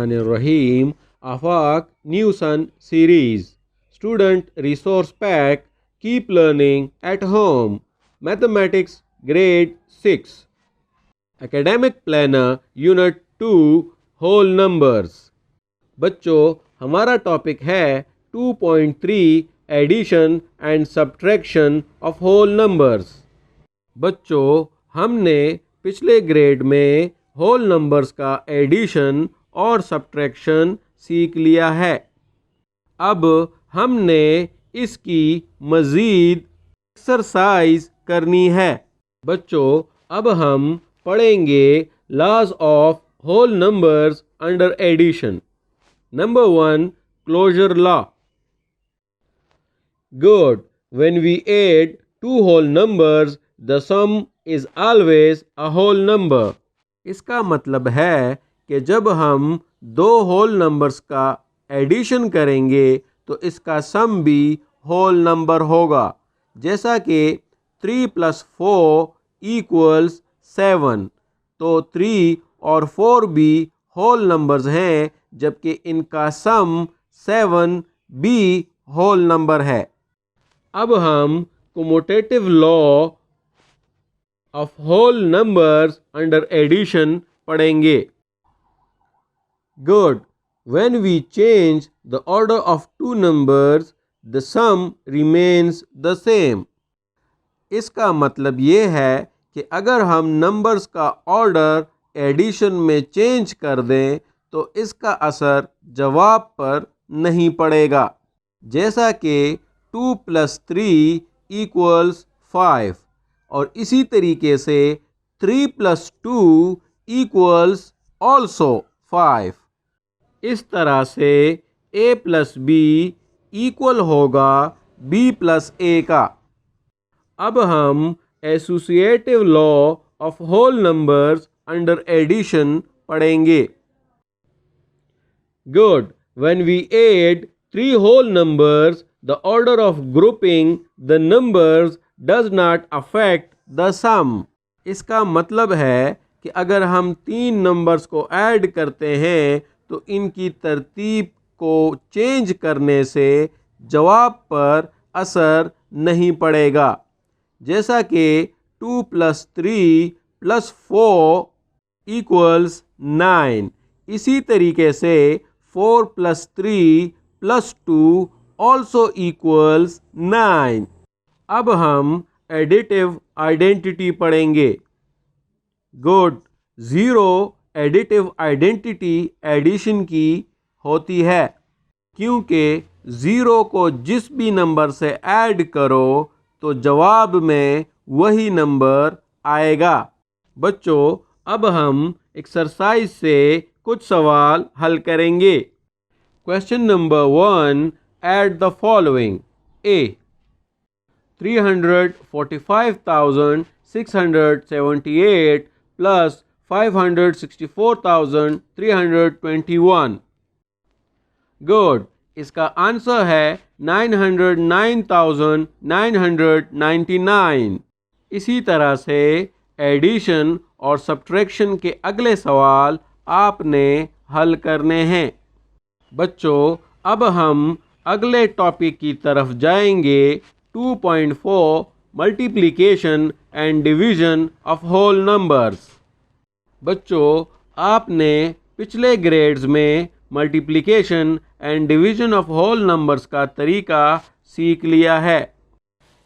Bismillahirrahmanirrahim. Afaq New Sun Series. Student Resource Pack. Keep learning at home. Mathematics Grade 6. Academic Planner Unit 2 Whole Numbers. बच्चों, हमारा topic है 2.3 addition and subtraction of whole numbers. बच्चों, हमने पिछले grade में whole numbers का addition और subtraction सीख लिया है। अब हमने इसकी मज़ीद एक्सरसाइज करनी है। बच्चों, अब हम पढ़ेंगे laws of whole numbers under addition. Number 1. Closure law. Good. When we add two whole numbers, the sum is always a whole number. इसका मतलब है कि जब हम दो होल नंबर्स का एडिशन करेंगे तो इसका सम भी होल नंबर होगा। जैसा कि 3 + 4 = 7, तो 3 और 4 भी होल नंबर्स हैं, जबकि इनका सम 7 भी होल नंबर है। अब हम commutative law of whole numbers under addition पढ़ेंगे। Good. When we change the order of two numbers, the sum remains the same. इसका मतलब ये है कि अगर हम नंबर्स का ऑर्डर एडिशन में चेंज कर दें तो इसका असर जवाब पर नहीं पड़ेगा। जैसा कि 2 + 3 = 5 और इसी तरीके से 3 + 2 = also 5। इस तरह से a + b इक्वल होगा b + a का। अब हम associative law of whole numbers under addition पढ़ेंगे। Good. When we add three whole numbers, the order of grouping the numbers does not affect the sum. इसका मतलब है कि अगर हम 3 नंबर्स को ऐड करते हैं तो इनकी तरतीब को चेंज करने से जवाब पर असर नहीं पड़ेगा। जैसा कि 2 + 3 + 4 = 9। इसी तरीके से 4 + 3 + 2 also = 9। अब हम एडिटिव आइडेंटिटी पढ़ेंगे। गुड। 0 एडिटिव आइडेंटिटी एडिशन की होती है, क्योंकि 0 को जिस भी नंबर से ऐड करो तो जवाब में वही नंबर आएगा। बच्चों, अब हम एक्सरसाइज से कुछ सवाल हल करेंगे। Question number 1, add the following. A 345,678 + 564,321। Good. इसका आंसर है 909,999। इसी तरह से एडिशन और सब्ट्रैक्शन के अगले सवाल आपने हल करने हैं। बच्चों, अब हम अगले टॉपिक की तरफ जाएंगे। 2.4 multiplication and division of whole numbers. बच्चों, आपने पिछले ग्रेड्स में multiplication and division of whole numbers का तरीका सीख लिया है।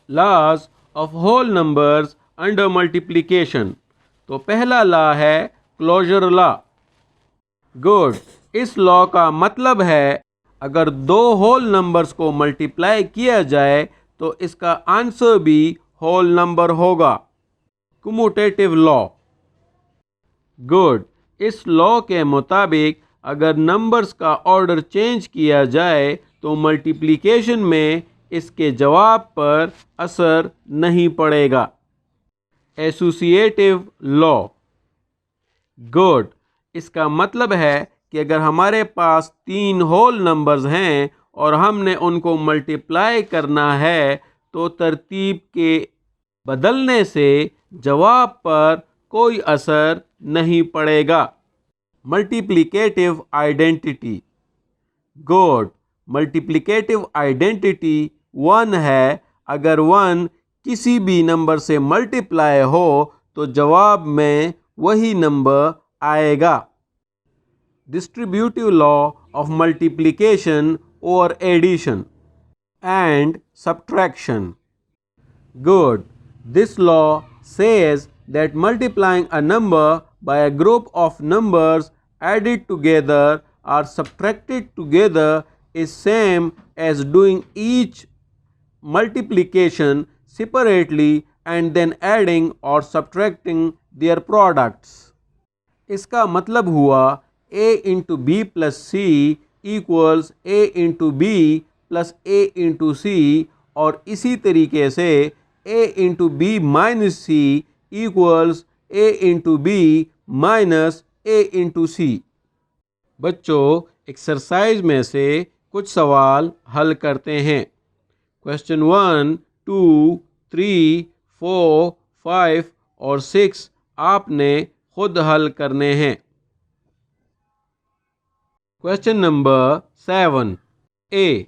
Laws of whole numbers under multiplication. तो पहला लॉ है क्लोजर लॉ। गुड। इस लॉ का मतलब है अगर दो होल नंबर्स को मल्टीप्लाई किया जाए तो इसका आंसर भी होल नंबर होगा। Commutative law. गुड। इस लॉ के मुताबिक अगर नंबर्स का ऑर्डर चेंज किया जाए तो मल्टीप्लिकेशन में इसके जवाब पर असर नहीं पड़ेगा। Associative law. गुड। इसका मतलब है कि अगर हमारे पास 3 होल नंबर्स हैं और हमने उनको मल्टीप्लाई करना है तो तरतीब के बदलने से जवाब पर कोई असर नहीं पड़ेगा। Multiplicative identity. Good. Multiplicative identity 1 है। अगर 1 किसी भी नंबर से मल्टीप्लाई हो तो जवाब में वही नंबर आएगा। डिस्ट्रीब्यूटिव लॉ ऑफ मल्टीप्लिकेशन और addition and subtraction. Good. This law says that multiplying a number by a group of numbers added together or subtracted together is same as doing each multiplication separately and then adding or subtracting their products. इसका मतलब हुआ a into b plus c equals a into b plus A into C, और इसी तरीके से A into B minus C equals A into B minus A into C. बच्चों, exercise में से कुछ सवाल हल करते हैं। क्वेश्चन 1, 2, 3, 4, 5 और 6 आपने खुद हल करने हैं। क्वेश्चन नंबर 7 ए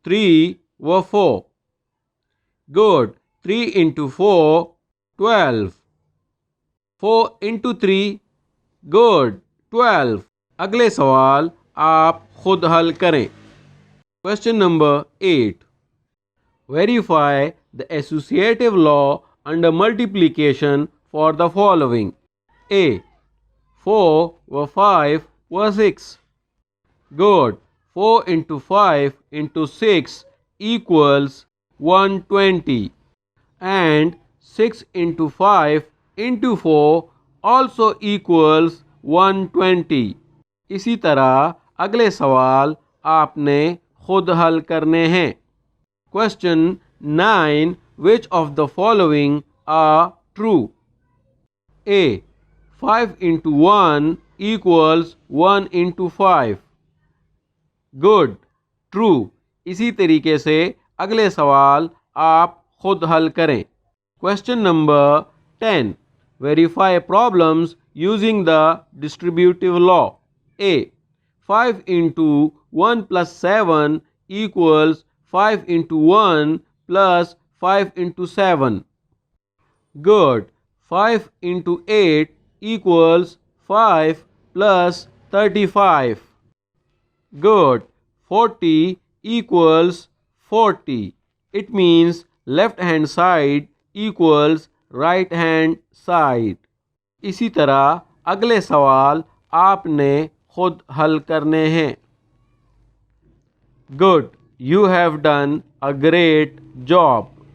3 व 4। गुड। 3 into 4 12। 4 into 3 good 12। अगले सवाल आप खुद हल करें। Question number 8। Verify the associative law under multiplication for the following. A 4 व 5 व 6। Good. 4 into 5 into 6 equals 120 and 6 into 5 into 4 also equals 120। इसी तरह अगले सवाल आपने खुद हल करने हैं। Question 9, which of the following are true? A 5 into 1 equals 1 into 5। Good true. इसी तरीके से अगले सवाल आप खुद हल करें। Question number 10। Verify problems using the distributive law. A 5 into 1 plus 7 equals 5 into 1 plus 5 into 7। Good. 5 into 8 equals 5 plus 35। Good. 40 equals 40. It means left hand side equals right hand side. इसी तरह अगले सवाल आपने खुद हल करने हैं। Good. You have done a great job.